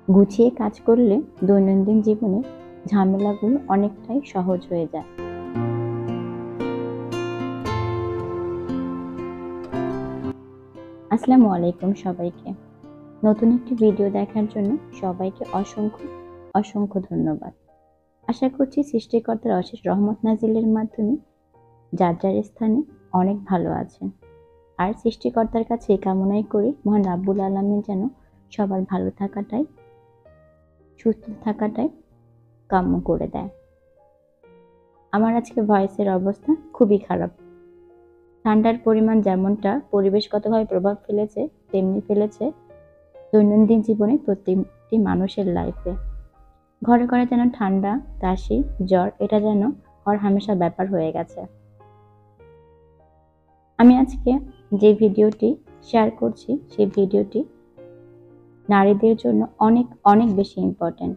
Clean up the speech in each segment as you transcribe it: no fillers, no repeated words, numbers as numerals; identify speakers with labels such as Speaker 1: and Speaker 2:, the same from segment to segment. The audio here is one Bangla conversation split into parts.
Speaker 1: গুছিয়ে কাজ করলে দৈনন্দিন জীবনে ঝামেলাগুলো অনেকটাই সহজ হয়ে যায়। আসসালামু আলাইকুম সবাইকে। নতুন একটি ভিডিও দেখার জন্য সবাইকে অসংখ্য অসংখ্য ধন্যবাদ। আশা করছি সৃষ্টিকর্তার অশেষ রহমত নাজিলের মাধ্যমে যার যার স্থানে অনেক ভালো আছেন। আর সৃষ্টিকর্তার কাছে এই কামনাই করি মহান রাব্বুল আলামিন যেন সবার ভালো থাকাটাই, সুস্থ থাকাটাই কাম্য করে দেয়। আমার আজকে ভয়েসের অবস্থা খুবই খারাপ। ঠান্ডার পরিমাণ যেমনটা পরিবেশগতভাবে প্রভাব ফেলেছে, তেমনি ফেলেছে দৈনন্দিন জীবনে প্রত্যেকটি মানুষের লাইফে। ঘরে ঘরে যেন ঠান্ডা, কাশি, জ্বর এটা যেন হরহামেশা ব্যাপার হয়ে গেছে। আমি আজকে যে ভিডিওটি শেয়ার করছি সেই ভিডিওটি নারীদের জন্য অনেক অনেক বেশি ইম্পর্ট্যান্ট।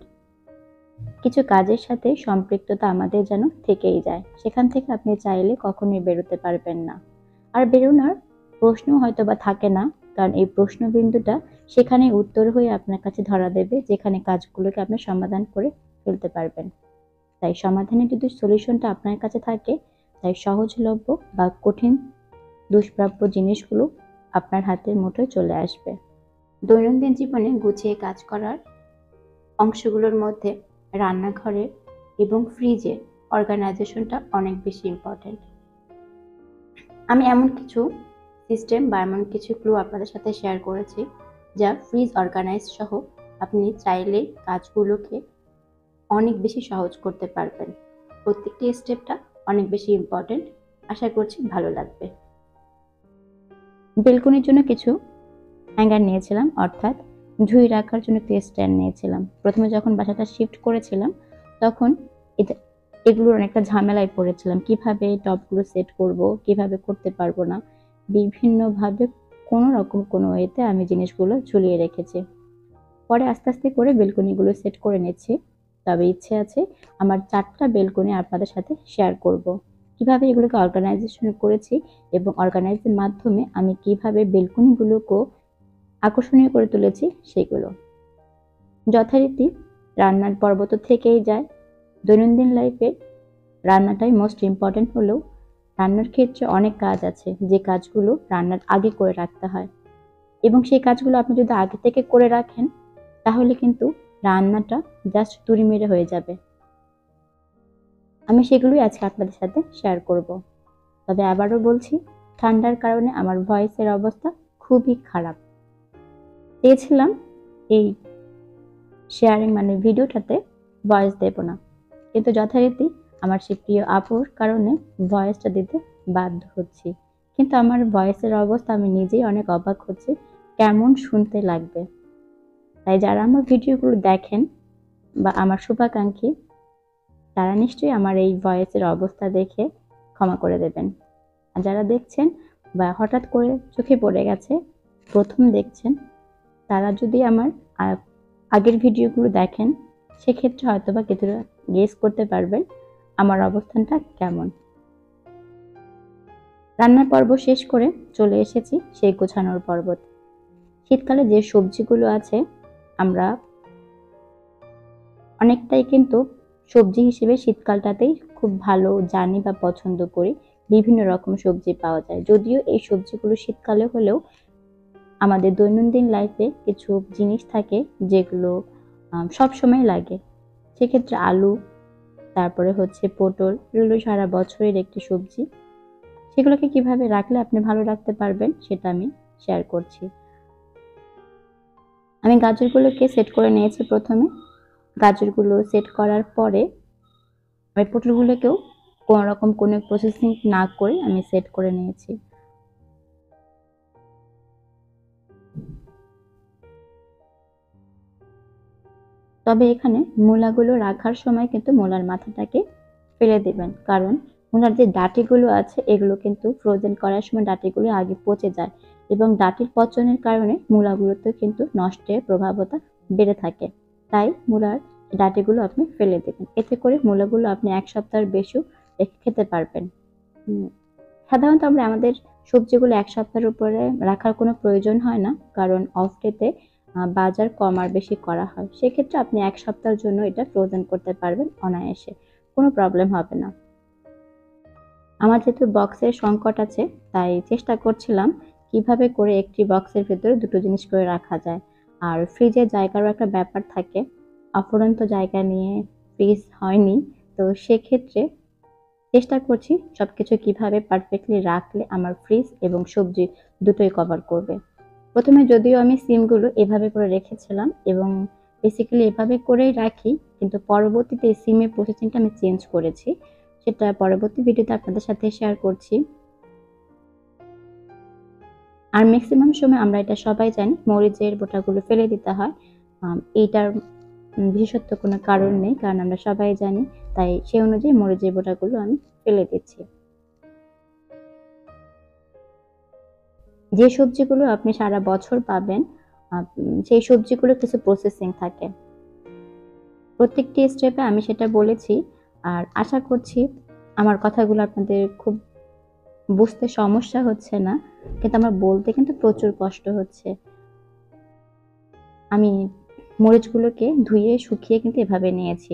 Speaker 1: কিছু কাজের সাথে সম্পৃক্ততা আমাদের যেন থেকেই যায়, সেখান থেকে আপনি চাইলে কখনোই বেরোতে পারবেন না। আর বেরোনোর প্রশ্ন হয়তো বা থাকে না, কারণ এই প্রশ্নবিন্দুটা সেখানে উত্তর হয়ে আপনার কাছে ধরা দেবে, যেখানে কাজগুলোকে আপনি সমাধান করে ফেলতে পারবেন। তাই সমাধানের যদি সলিউশনটা আপনার কাছে থাকে, তাই সহজলভ্য বা কঠিন দুষ্প্রাপ্য জিনিসগুলো আপনার হাতের মুঠোয় চলে আসবে। দৈনন্দিন জীবনে গুছিয়ে কাজ করার অংশগুলোর মধ্যে রান্নাঘরের এবং ফ্রিজের অর্গানাইজেশনটা অনেক বেশি ইম্পর্ট্যান্ট। আমি এমন কিছু সিস্টেম বা এমন কিছু ক্লু আপনাদের সাথে শেয়ার করেছি যা ফ্রিজ অর্গানাইজ সহ আপনি চাইলে কাজগুলোকে অনেক বেশি সহজ করতে পারবেন। প্রত্যেকটি স্টেপটা অনেক বেশি ইম্পর্ট্যান্ট। আশা করছি ভালো লাগবে। বেলকনির জন্য কিছু হ্যাঙ্গার নিয়েছিলাম, অর্থাৎ ঝুড়ি রাখার জন্য একটি স্ট্যান্ড নিয়েছিলাম। প্রথমে যখন বাসাটা শিফট করেছিলাম তখন এগুলোর অনেকটা ঝামেলায় পড়েছিলাম, কিভাবে টপগুলো সেট করব, কিভাবে করতে পারবো না। বিভিন্নভাবে কোনো রকম কোনো ওয়েতে আমি জিনিসগুলো ঝুলিয়ে রেখেছি। পরে আস্তে আস্তে করে বেলকনিগুলো সেট করে নিচ্ছি। তবে ইচ্ছে আছে আমার 4টা বেলকনি আপনাদের সাথে শেয়ার করব, কিভাবে এগুলোকে অর্গানাইজেশন করেছি এবং অর্গানাইজের মাধ্যমে আমি কিভাবে বেলকনিগুলোকে আকর্ষণীয় করে তুলেছি সেগুলো। যথারীতি রান্নার পর্ব তো থেকেই যায়। দৈনন্দিন লাইফে রান্নাটাই মোস্ট ইম্পর্টেন্ট হলেও রান্নার ক্ষেত্রে অনেক কাজ আছে যে কাজগুলো রান্নার আগে করে রাখতে হয়, এবং সেই কাজগুলো আপনি যদি আগে থেকে করে রাখেন তাহলে কিন্তু রান্নাটা জাস্ট তুড়ি মেরে হয়ে যাবে। আমি সেগুলোই আজকে আপনাদের সাথে শেয়ার করব। তবে আবারও বলছি, ঠান্ডার কারণে আমার ভয়েসের অবস্থা খুবই খারাপ। চেয়েছিলাম এই শেয়ারিং ভিডিওটাতে ভয়েস দেব না, কিন্তু যথারীতি আমার সেই প্রিয় আপুর কারণে ভয়েসটা দিতে বাধ্য হচ্ছি। কিন্তু আমার ভয়েসের অবস্থা আমি নিজেই অনেক অবাক হচ্ছি কেমন শুনতে লাগবে। তাই যারা আমার ভিডিওগুলো দেখেন বা আমার শুভাকাঙ্ক্ষী, তারা নিশ্চয়ই আমার এই ভয়েসের অবস্থা দেখে ক্ষমা করে দেবেন। আর যারা দেখছেন বা হঠাৎ করে চোখে পড়ে গেছে, প্রথম দেখছেন, তারা যদি আমার আগের ভিডিওগুলো দেখেন সেক্ষেত্রে হয়তো বা কিছুটা গেস করতে পারবেন আমার অবস্থানটা কেমন। রান্নার পর্ব শেষ করে চলে এসেছি সেই গোছানোর পর্বত। শীতকালে যে সবজিগুলো আছে আমরা অনেকটাই কিন্তু সবজি হিসেবে শীতকালটাতেই খুব ভালো জানি বা পছন্দ করি। বিভিন্ন রকম সবজি পাওয়া যায়, যদিও এই সবজিগুলো শীতকালে হলেও আমাদের দৈনন্দিন লাইফে কিছু জিনিস থাকে যেগুলো সব সময় লাগে। সেক্ষেত্রে আলু, তারপরে হচ্ছে পটল, এগুলো সারা বছরের একটি সবজি। সেগুলোকে কিভাবে রাখলে আপনি ভালো রাখতে পারবেন সেটা আমি শেয়ার করছি। আমি গাজরগুলোকে সেট করে নিয়েছি। প্রথমে গাজরগুলো সেট করার পরে আমি পটলগুলোকেও কোনো রকম কোনো প্রসেসিং না করে আমি সেট করে নিয়েছি। তবে এখানে মূলাগুলো রাখার সময় কিন্তু মূলার মাথাটাকে ফেলে দেবেন, কারণ মূলার যে ডাঁটিগুলো আছে এগুলো কিন্তু ফ্রোজেন করার সময় ডাঁটিগুলো আগে পচে যায়, এবং ডাঁটির পচনের কারণে মূলাগুলোতে কিন্তু নষ্টের প্রবণতা বেড়ে থাকে। তাই মূলার ডাঁটিগুলো আপনি ফেলে দেবেন, এতে করে মূলাগুলো আপনি 1 সপ্তাহের বেশিও রেখে খেতে পারবেন। সাধারণত আমাদের সবজিগুলো 1 সপ্তাহের উপরে রাখার কোনো প্রয়োজন হয় না, কারণ অফ ডেতে বাজার কম আর বেশি করা হয়, সেক্ষেত্রে আপনি 1 সপ্তাহের জন্য এটা ফ্রোজেন করতে পারবেন অনায়াসে, কোনো প্রবলেম হবে না। আমার যেহেতু বক্সের সংকট আছে, তাই চেষ্টা করছিলাম কিভাবে করে একটি বক্সের ভেতরে দুটো জিনিস করে রাখা যায়। আর ফ্রিজে জায়গারও একটা ব্যাপার থাকে, অফুরন্ত জায়গা নিয়ে ফ্রিজ হয়নি। তো সেক্ষেত্রে চেষ্টা করছি সবকিছু কিভাবে পারফেক্টলি রাখলে আমার ফ্রিজ এবং সবজি দুটোই কভার করবে। প্রথমে যদিও আমি সিমগুলো এভাবে করে রেখেছিলাম এবং বেসিক্যালি এভাবে করেই রাখি, কিন্তু পরবর্তীতে এই সিমের প্রসেসিংটা আমি চেঞ্জ করেছি, সেটা পরবর্তী ভিডিওতে আপনাদের সাথে শেয়ার করছি। আর ম্যাক্সিমাম সময় আমরা এটা সবাই জানি মরিচের বোটাগুলো ফেলে দিতে হয়। এইটার বিশেষত্ব কোনো কারণ নেই, কারণ আমরা সবাই জানি, তাই সেই অনুযায়ী মরিচের বোটাগুলো আমি ফেলে দিচ্ছি। যে সবজিগুলো আপনি সারা বছর পাবেন, সেই সবজিগুলো কিছু প্রসেসিং থাকে, প্রত্যেকটি স্টেপে আমি সেটা বলেছি। আর আশা করছি আমার কথাগুলো আপনাদের খুব বুঝতে সমস্যা হচ্ছে না, কিন্তু আমার বলতে কিন্তু প্রচুর কষ্ট হচ্ছে। আমি মরিচগুলোকে ধুয়ে শুকিয়ে কিন্তু এভাবে নিয়েছি।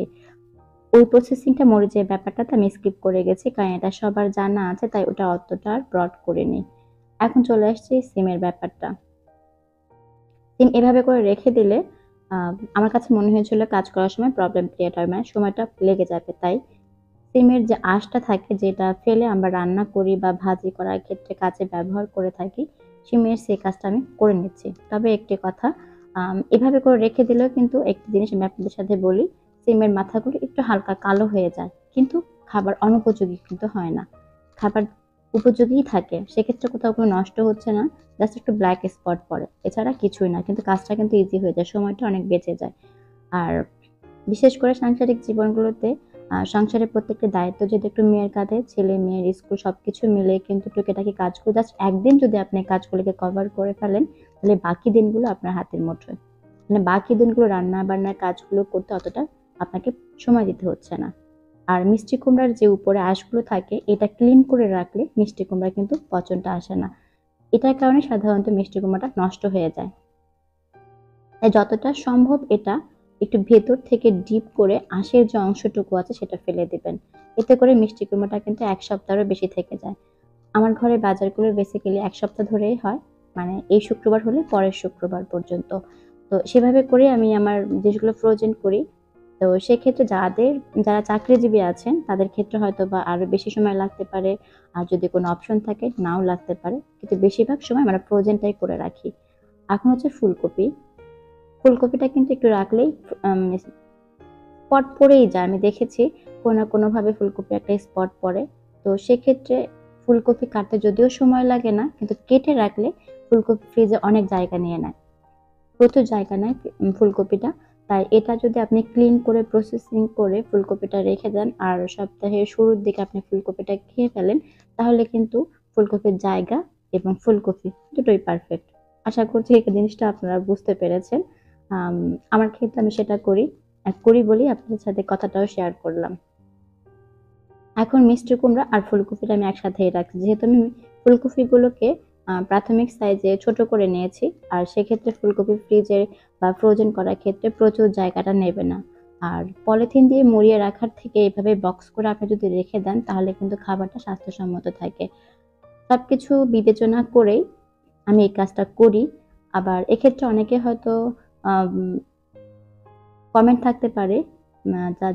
Speaker 1: ওই প্রসেসিংটা মরিচের ব্যাপারটাতে আমি স্কিপ করে গেছি, কারণ এটা সবার জানা আছে, তাই ওটা অতটা আর ব্রড করিনি। এখন চলে আসছি সিমের ব্যাপারটা। সিম এভাবে করে রেখে দিলে আমার কাছে মনে হয়েছিল কাজ করার সময় প্রবলেম ক্রিয়েট হয়, মানে সময়টা লেগে যাবে। তাই সিমের যে আঁশটা থাকে, যেটা ফেলে আমরা রান্না করি বা ভাজি করার ক্ষেত্রে কাজে ব্যবহার করে থাকি, সিমের সেই কাজটা আমি করে নিচ্ছি। তবে একটি কথা, এভাবে করে রেখে দিলেও কিন্তু একটি জিনিস আমি আপনাদের সাথে বলি, সিমের মাথাগুলো একটু হালকা কালো হয়ে যায়, কিন্তু খাবার অনুপযোগী কিন্তু হয় না, খাবার উপযোগীই থাকে। সেক্ষেত্রে কোথাও কোনো নষ্ট হচ্ছে না, জাস্ট একটু ব্ল্যাক স্পট পড়ে, এছাড়া কিছুই না, কিন্তু কাজটা কিন্তু ইজি হয়ে যায়, সময়টা অনেক বেঁচে যায়। আর বিশেষ করে সাংসারিক জীবনগুলোতে সংসারের প্রত্যেকটা দায়িত্ব যদি একটু মেয়ের কাঁধে, ছেলে মেয়ের স্কুল সবকিছু মিলে কিন্তু টুকিটাকি কাজগুলো জাস্ট একদিন যদি আপনি কাজগুলোকে কভার করে ফেলেন, তাহলে বাকি দিনগুলো আপনার হাতের মুঠোয়, মানে বাকি দিনগুলো রান্না বান্নার কাজগুলো করতে অতটা আপনাকে সময় দিতে হচ্ছে না। আর মিষ্টি কুমড়ার যে উপরে আঁশগুলো থাকে, এটা ক্লিন করে রাখলে মিষ্টি কুমড়া কিন্তু পচনটা আসে না। এটার কারণে সাধারণত মিষ্টি কুমড়াটা নষ্ট হয়ে যায়। তাই যতটা সম্ভব এটা একটু ভেতর থেকে ডিপ করে আঁশের যে অংশটুকু আছে সেটা ফেলে দিবেন। এতে করে মিষ্টি কুমড়াটা কিন্তু 1 সপ্তাহেরও বেশি থেকে যায়। আমার ঘরে বাজারগুলো বেসিক্যালি 1 সপ্তাহ ধরেই হয়, মানে এই শুক্রবার হলে পরের শুক্রবার পর্যন্ত। তো সেভাবে করে আমি আমার জিনিসগুলো ফ্রোজেন করি। তো সেক্ষেত্রে যারা চাকরিজীবী আছেন তাদের ক্ষেত্রে হয়তো বা আরো বেশি সময় লাগতে পারে, আর যদি কোনো অপশন থাকে নাও লাগতে পারে, কিন্তু বেশিরভাগ সময় আমরা ফ্রোজেনটাই করে রাখি। এখন হচ্ছে ফুলকপি। ফুলকপিটা কিন্তু একটু রাখলেই স্পট পড়েই যায়, আমি দেখেছি কোনো না কোনোভাবে ফুলকপি একটা স্পট পড়ে। তো সেক্ষেত্রে ফুলকপি কাটতে যদিও সময় লাগে না, কিন্তু কেটে রাখলে ফুলকপি ফ্রিজে অনেক জায়গা নিয়ে নেয়, প্রচুর জায়গা নেয় ফুলকপিটা। তাই এটা যদি আপনি ক্লিন করে প্রসেসিং করে ফুলকপিটা রেখে দেন আর সপ্তাহের শুরুর দিকে আপনি ফুলকপিটা খেয়ে ফেলেন, তাহলে কিন্তু ফুলকপির জায়গা এবং ফুলকপি দুটোই পারফেক্ট। আশা করছি এই জিনিসটা আপনারা বুঝতে পেরেছেন। আমার ক্ষেত্রে আমি সেটা করি বলেই আপনাদের সাথে কথাটাও শেয়ার করলাম। এখন মিষ্টি কুমড়া আর ফুলকপিটা আমি একসাথেই রাখছি, যেহেতু আমি ফুলকপিগুলোকে প্রাথমিক সাইজে ছোট করে নিয়েছি, আর সেক্ষেত্রে ফুলকপি ফ্রিজে বা ফ্রোজেন করার ক্ষেত্রে প্রচুর জায়গাটা নেবে না। আর পলিথিন দিয়ে মুড়িয়ে রাখার থেকে এভাবে বক্স করে আপনি যদি রেখে দেন, তাহলে কিন্তু খাবারটা স্বাস্থ্যসম্মত থাকে। সবকিছু বিবেচনা করেই আমি এই কাজটা করি। আবার এক্ষেত্রে অনেকে হয়তো কমেন্ট থাকতে পারে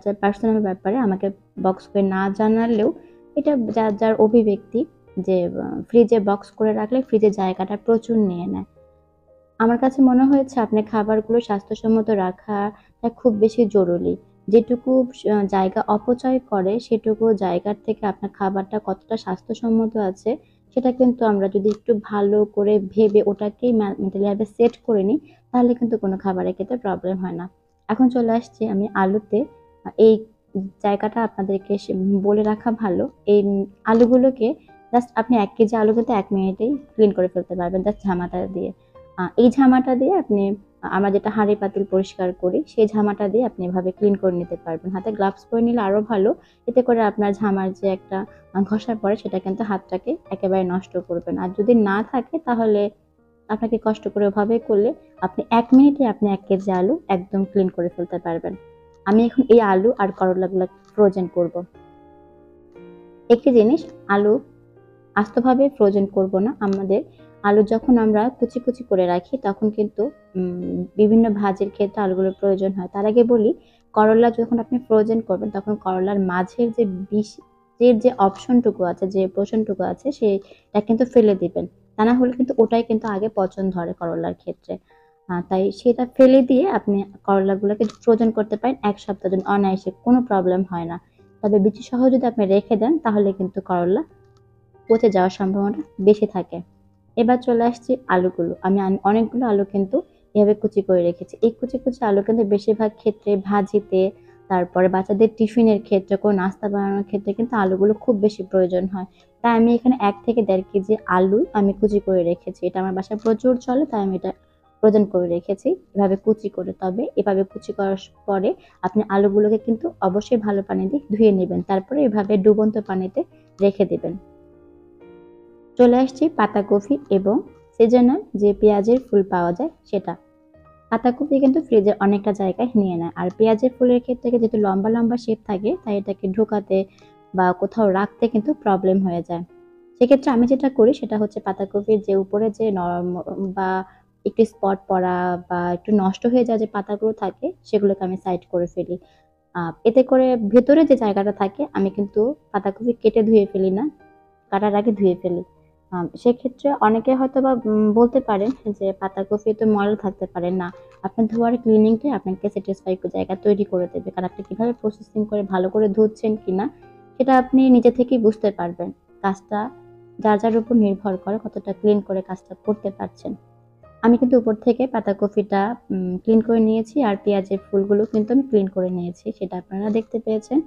Speaker 1: যার পার্সোনাল ব্যাপারে আমাকে বক্স করে না জানালেও, এটা যার অভিব্যক্তি, যে ফ্রিজে বক্স করে রাখলে ফ্রিজের জায়গাটা প্রচুর নিয়ে নেয়। আমার কাছে মনে হয়েছে আপনার খাবারগুলো স্বাস্থ্যসম্মত রাখাটা খুব বেশি জরুরি। যেটুকু জায়গা অপচয় করে, সেটুকু জায়গার থেকে আপনার খাবারটা কতটা স্বাস্থ্যসম্মত আছে, সেটা কিন্তু আমরা যদি একটু ভালো করে ভেবে ওটাকেই মেন্টালি ভাবে সেট করে নিই, তাহলে কিন্তু কোনো খাবারের ক্ষেত্রে প্রবলেম হয় না। এখন চলে আসছি আমি আলুতে। এই জায়গাটা আপনাদেরকে বলে রাখা ভালো। এই আলুগুলোকে জাস্ট আপনি 1 কেজি আলু কিন্তু 1 মিনিটেই ক্লিন করে ফেলতে পারবেন, জাস্ট ঝামাটা দিয়ে। এই ঝামাটা দিয়ে আপনি আমরা যেটা হাঁড়ি পাতিল পরিষ্কার করি, সেই ঝামাটা দিয়ে আপনি এভাবে ক্লিন করে নিতে পারবেন। হাতে গ্লাভস পরে নিলে আরো ভালো। এতে করে আপনার ঝামার যে একটা ঘষা পড়ে, সেটা কিন্তু হাতটাকে একেবারে নষ্ট করবে না। আর যদি না থাকে, তাহলে আপনাকে কষ্ট করে ওভাবে করলে আপনি 1 মিনিটে আপনি 1 কেজি আলু একদম ক্লিন করে ফেলতে পারবেন। আমি এখন এই আলু আর করলাগুলো ফ্রোজেন করব। একটি জিনিস, আলু আস্তভাবে ফ্রোজেন করব না। আমাদের আলু যখন আমরা কুচি, কুচি করে রাখি তখন কিন্তু বিভিন্ন ভাজির ক্ষেত্রে আলুগুলোর প্রয়োজন হয়। তার আগে বলি, করলা যখন আপনি ফ্রোজেন করবেন তখন করলার মাঝের যে বীজের যে অপশনটুকু আছে, যে পোর্শনটুকু আছে সেটা কিন্তু ফেলে দিবেন। তা না হলে কিন্তু ওটাই কিন্তু আগে পচন ধরে করলার ক্ষেত্রে। তাই সেটা ফেলে দিয়ে আপনি করলাগুলোকে ফ্রোজেন করতে পারেন ১ সপ্তাহের জন্য অনায়াসে, কোনো প্রবলেম হয় না। তবে বিচি সহ যদি আপনি রেখে দেন তাহলে কিন্তু করলা পচে যাওয়ার সম্ভাবনা বেশি থাকে। এবার চলে আসছি আলুগুলো। আমি অনেকগুলো আলু কিন্তু এভাবে কুচি করে রেখেছি। এই কুচি, কুচি আলু কিন্তু বেশিরভাগ ক্ষেত্রে ভাজিতে, তারপরে বাচ্চাদের টিফিনের ক্ষেত্রে, কোনো নাস্তা বানানোর ক্ষেত্রে কিন্তু আলুগুলো খুব বেশি প্রয়োজন হয়। তাই আমি এখানে ১ থেকে ১.৫ কেজি আলু আমি কুচি করে রেখেছি। এটা আমার বাসায় প্রচুর চলে, তাই আমি এটা ফ্রোজেন করে রেখেছি এভাবে কুচি করে। তবে এভাবে কুচি করার পরে আপনি আলুগুলোকে কিন্তু অবশ্যই ভালো পানি দিয়ে ধুয়ে নিবেন। তারপরে এভাবে ডুবন্ত পানিতে রেখে দিবেন। চলে আসছি পাতাকপি এবং সিজনাল যে পেঁয়াজের ফুল পাওয়া যায় সেটা। পাতাকপি কিন্তু ফ্রিজে অনেকটা জায়গায় নিয়ে নেয়, আর পেঁয়াজের ফুলের ক্ষেত্রে যেহেতু লম্বা লম্বা শেপ থাকে তাই এটাকে ঢোকাতে বা কোথাও রাখতে কিন্তু প্রবলেম হয়ে যায়। সেক্ষেত্রে আমি যেটা করি সেটা হচ্ছে পাতাকপির যে উপরে যে নরম বা একটু স্পট পড়া বা একটু নষ্ট হয়ে যায় যে পাতাগুলো থাকে সেগুলোকে আমি সাইড করে ফেলি। এতে করে ভেতরে যে জায়গাটা থাকে আমি কিন্তু পাতাকপি কেটে ধুয়ে ফেলি না, কাটার আগে ধুয়ে ফেলি। সেক্ষেত্রে অনেকে হয়তোবা বলতে পারেন যে পাতাকপি তো ময়লা থাকতে পারে। না, আপনার ধোয়ার ক্লিনিংটাই আপনাকে স্যাটিসফাই জায়গা তৈরি করে দেবে। কারণ আপনি কিভাবে প্রসেসিং করে ভালো করে ধুচ্ছেন কিনা সেটা আপনি নিজে থেকেই বুঝতে পারবেন। কাজটা যার, যার উপর নির্ভর করে কতটা ক্লিন করে কাজটা করতে পারছেন। আমি কিন্তু উপর থেকে পাতাকপিটা ক্লিন করে নিয়েছি আর পেঁয়াজের ফুলগুলো কিন্তু আমি ক্লিন করে নিয়েছি। সেটা আপনারা দেখতে পেয়েছেন।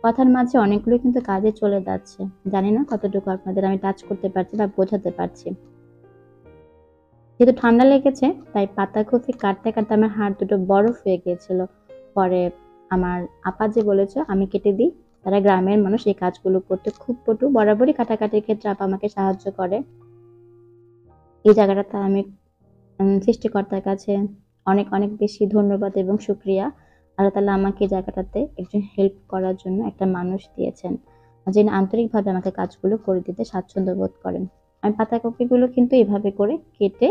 Speaker 1: কথার মাঝে অনেকগুলো কিন্তু কাজে চলে যাচ্ছে। জানি না কতটুকু আপনাদের আমি টাচ করতে পারছি বা বোঝাতে পারছি। যেহেতু ঠান্ডা লেগেছে তাই পাতাকপি কাটতে, কাটতে আমার হাত দুটো বরফ হয়ে গিয়েছিল। পরে আমার আপা যে বলেছে আমি কেটে দিই। তারা গ্রামের মানুষ, এই কাজগুলো করতে খুব পটু। বরাবরই কাটাকাটির ক্ষেত্রে আপা আমাকে সাহায্য করে। এই জায়গাটাতে আমি সৃষ্টিকর্তার কাছে অনেক, অনেক বেশি ধন্যবাদ এবং শুকরিয়া। আল্লাহ তাআলা আমাকে এই জায়গাটাতে একজন হেল্প করার জন্য একটা মানুষ দিয়েছেন, যিনি আন্তরিকভাবে আমাকে কাজগুলো করে দিতে স্বাচ্ছন্দ্য বোধ করেন। আমি পাতাকপিগুলো কিন্তু এভাবে করে কেটে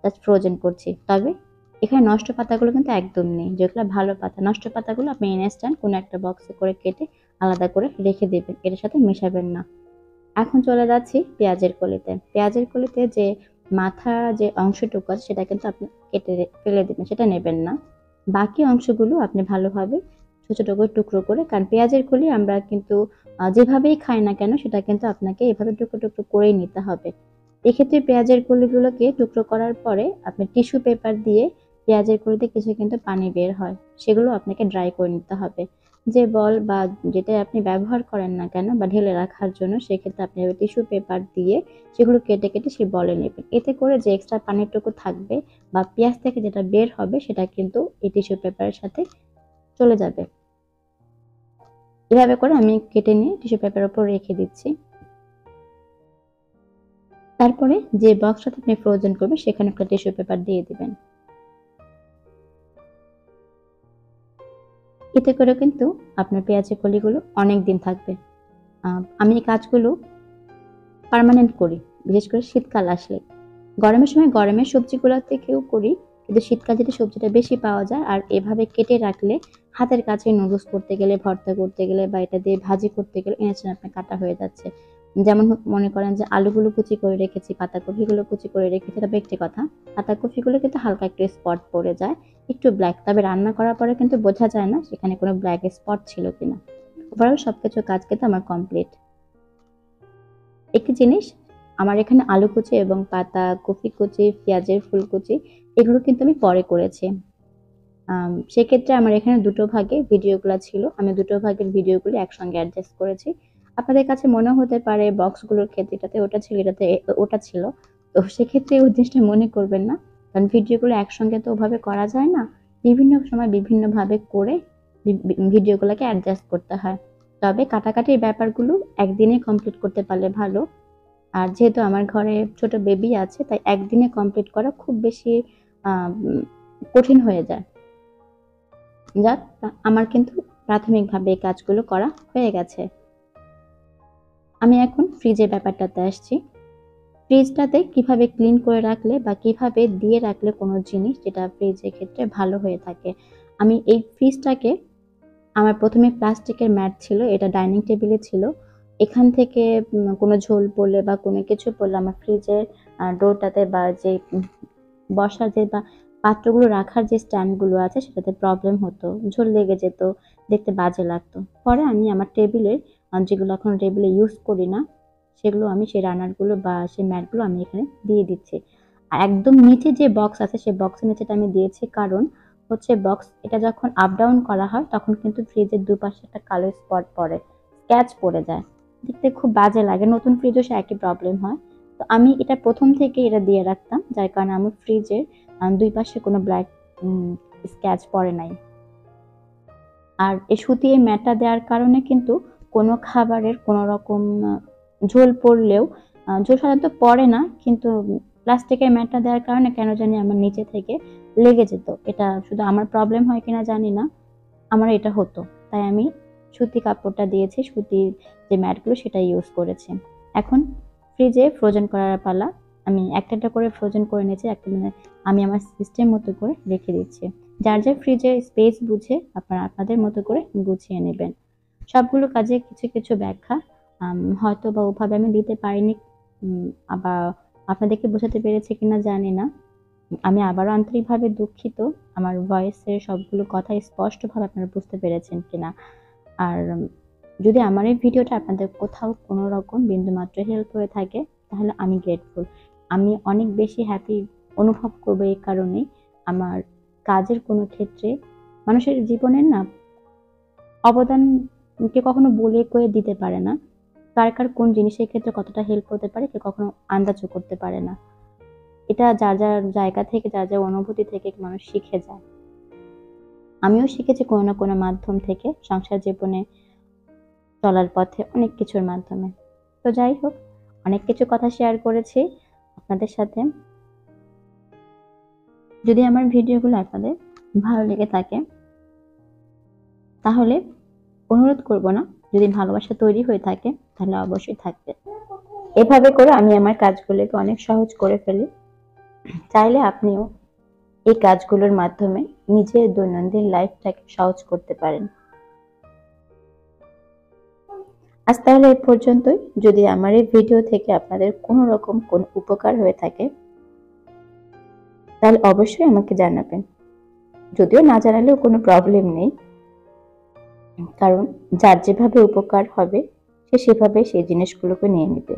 Speaker 1: জাস্ট ফ্রোজেন করছি। তবে এখানে নষ্ট পাতাগুলো কিন্তু একদম নেই। যেগুলো ভালো পাতা, নষ্ট পাতাগুলো আপনি ইনস্ট্যান্ট কোনো একটা বক্সে করে কেটে আলাদা করে রেখে দেবেন। এটার সাথে মেশাবেন না। এখন চলে যাচ্ছি পেঁয়াজের কলিতে। পেঁয়াজের কলিতে যে মাথার যে অংশটুকু আছে সেটা কিন্তু আপনি কেটে ফেলে দিবেন, সেটা নেবেন না। বাকি অংশগুলো আপনি ভালোভাবে ছোট, ছোট করে টুকরো করে, কারণ পেঁয়াজের কলি আমরা কিন্তু যেভাবেই খাই না কেন সেটা কিন্তু আপনাকে এভাবে টুকরো, টুকরো করেই নিতে হবে। এক্ষেত্রে পেঁয়াজের কলিগুলোকে টুকরো করার পরে আপনি টিস্যু পেপার দিয়ে পেঁয়াজের কলিতে কিছু কিন্তু পানি বের হয়, সেগুলো আপনাকে ড্রাই করে নিতে হবে। যে বল বা যেটা আপনি ব্যবহার করেন না কেন বা ঢেলে রাখার জন্য, সেক্ষেত্রে আপনি টিস্যু পেপার দিয়ে সেগুলো কেটে, কেটে সেই বলে নেবেন। এতে করে যে এক্সট্রা পানিটুকু থাকবে বা পেঁয়াজ থেকে যেটা বের হবে সেটা কিন্তু এই টিস্যু পেপারের সাথে চলে যাবে। এভাবে করে আমি কেটে নিয়ে টিস্যু পেপারের উপর রেখে দিচ্ছি। তারপরে যে বক্সটাতে আপনি ফ্রোজেন করবেন সেখানে একটা টিস্যু পেপার দিয়ে দিবেন। এতে করে কিন্তু আপনার পেঁয়াজের কলিগুলো অনেক দিন থাকবে। আমি এই কাজগুলো পার্মানেন্ট করি, বিশেষ করে শীতকাল আসলে। গরমের সময় গরমের সবজিগুলো থেকেও করি, কিন্তু শীতকালে যদি সবজিটা বেশি পাওয়া যায় আর এভাবে কেটে রাখলে হাতের কাছে নুডলস করতে গেলে, ভর্তা করতে গেলে বা এটা দিয়ে ভাজি করতে গেলে ইনস্ট্যান্ট আপনার কাটা হয়ে যাচ্ছে। যেমন মনে করেন যে আলুগুলো কুচি করে রেখেছি, পাতাকপিগুলো কুচি করে রেখেছি। তবে একটি কথা, পাতাকপিগুলো কিন্তু হালকা একটু স্পট পড়ে যায়, একটু ব্ল্যাক। তবে রান্না করার পরে কিন্তু বোঝা যায় না সেখানে কোনো ব্ল্যাক স্পট ছিল কিনা। ওভারঅল সবকিছু কাজ কিন্তু আমার কমপ্লিট। একটি জিনিস, আমার এখানে আলু কুচি এবং পাতাকপি কুচি, পেঁয়াজের ফুল কুচি এগুলো কিন্তু আমি পরে করেছি। সেক্ষেত্রে আমার এখানে ২ টো ভাগে ভিডিওগুলা ছিল। আমি ২ টো ভাগের ভিডিওগুলো একসঙ্গে অ্যাডজাস্ট করেছি। আপনাদের কাছে মনে হতে পারে বক্সগুলোর ক্ষেত্রে এটাতে ওটা ছিল, এটাতে ওটা ছিল। তো সেক্ষেত্রে ওই জিনিসটা মনে করবেন না। কারণ ভিডিওগুলো একসঙ্গে তো ওভাবে করা যায় না। বিভিন্ন সময় বিভিন্নভাবে করে ভিডিওগুলোকে অ্যাডজাস্ট করতে হয়। তবে কাটাকাটির ব্যাপারগুলো একদিনে কমপ্লিট করতে পারলে ভালো। আর যেহেতু আমার ঘরে ছোট বেবি আছে, তাই একদিনে কমপ্লিট করা খুব বেশি কঠিন হয়ে যায়। যাক, আমার কিন্তু প্রাথমিকভাবে এই কাজগুলো করা হয়ে গেছে। আমি এখন ফ্রিজের ব্যাপারটাতে আসছি। ফ্রিজটাতে কিভাবে ক্লিন করে রাখলে বা কিভাবে দিয়ে রাখলে কোনো জিনিস যেটা ফ্রিজের ক্ষেত্রে ভালো হয়ে থাকে। আমি এই ফ্রিজটাকে, আমার প্রথমে প্লাস্টিকের ম্যাট ছিল, এটা ডাইনিং টেবিলে ছিল। এখান থেকে কোনো ঝোল পড়লে বা কোনো কিছু পড়লে আমার ফ্রিজের ডোরটাতে বা যে বসার যে বা পাত্রগুলো রাখার যে স্ট্যান্ডগুলো আছে সেটাতে প্রবলেম হতো, ঝোল লেগে যেত, দেখতে বাজে লাগতো। পরে আমি আমার টেবিলের যেগুলো এখন টেবিলে ইউজ করি না, সেগুলো আমি সেই রানারগুলো বা সেই ম্যাটগুলো আমি এখানে দিয়ে দিচ্ছি। আর একদম নিচে যে বক্স আছে সেই বক্সের নিচেটা আমি দিয়েছি, কারণ হচ্ছে বক্স এটা যখন আপ ডাউন করা হয় তখন কিন্তু ফ্রিজের দুপাশে একটা কালো স্পট পড়ে, স্ক্র্যাচ পড়ে যায়, দেখতে খুব বাজে লাগে। নতুন ফ্রিজও সে একই প্রবলেম হয়। তো আমি এটা প্রথম থেকে এটা দিয়ে রাখতাম, যার কারণে আমার ফ্রিজের দুই পাশে কোনো ব্ল্যাক স্ক্র্যাচ পড়ে নাই। আর এই সুতিয়ে ম্যাটটা দেওয়ার কারণে কিন্তু কোনো খাবারের কোনো রকম ঝোল পড়লেও, ঝোল সাধারণত পড়ে না, কিন্তু প্লাস্টিকের ম্যাটটা দেওয়ার কারণে কেন জানি আমার নিচে থেকে লেগে যেত। এটা শুধু আমার প্রবলেম হয় কিনা জানি না, আমার এটা হতো। তাই আমি সুতি কাপড়টা দিয়েছি, সুতির যে ম্যাটগুলো সেটা ইউজ করেছি। এখন ফ্রিজে ফ্রোজেন করার পালা। আমি একটা একটা করে ফ্রোজেন করে নিয়েছি, একটা মানে আমি আমার সিস্টেম মতো করে রেখে দিচ্ছি। যার যার ফ্রিজে স্পেস বুঝে আপনারা আপনাদের মতো করে গুছিয়ে নেবেন। সবগুলো কাজে কিছু কিছু ব্যাখ্যা হয়তো বা ওভাবে আমি দিতে পারিনি, আবার আপনাদেরকে বোঝাতে পেরেছি কিনা জানি না। আমি আবারও আন্তরিকভাবে দুঃখিত, আমার ভয়েসের সবগুলো কথা স্পষ্টভাবে আপনারা বুঝতে পেরেছেন কিনা। আর যদি আমার এই ভিডিওটা আপনাদের কোথাও কোনো রকম বিন্দুমাত্র হেল্প হয়ে থাকে, তাহলে আমি গ্রেটফুল। আমি অনেক বেশি হ্যাপি অনুভব করবো এই কারণেই। আমার কাজের কোনো ক্ষেত্রে মানুষের জীবনের না অবদানকে কখনো বলে কয়ে দিতে পারে না। কার কার কোন জিনিসের ক্ষেত্রে কতটা হেল্প হতে পারে কেউ কখনো আন্দাজও করতে পারে না। এটা যার যার জায়গা থেকে, যার যার অনুভূতি থেকে মানুষ শিখে যায়। আমিও শিখেছি কোনো না কোনো মাধ্যম থেকে, সংসার জীবনে চলার পথে অনেক কিছুর মাধ্যমে। তো যাই হোক, অনেক কিছু কথা শেয়ার করেছি আপনাদের সাথে। যদি আমার ভিডিওগুলো আপনাদের ভালো লেগে থাকে, তাহলে অনুরোধ করব না, যদি ভালোবাসা তৈরি হয়ে থাকে তাহলে অবশ্যই থাকবে। এভাবে করে আমি আমার কাজগুলোকে অনেক সহজ করে ফেলি। চাইলে আপনিও এই কাজগুলোর মাধ্যমে নিজের দৈনন্দিন লাইফটাকে সহজ করতে পারেন। আজ তাহলে এই পর্যন্তই। যদি আমার এই ভিডিও থেকে আপনাদের কোনো রকম কোনো উপকার হয়ে থাকে, তাহলে অবশ্যই আমাকে জানাবেন। যদিও না জানালেও কোনো প্রবলেম নেই, কারণ যার যেভাবে উপকার হবে সে সেভাবে সেই জিনিসগুলোকে নিয়ে নেবে।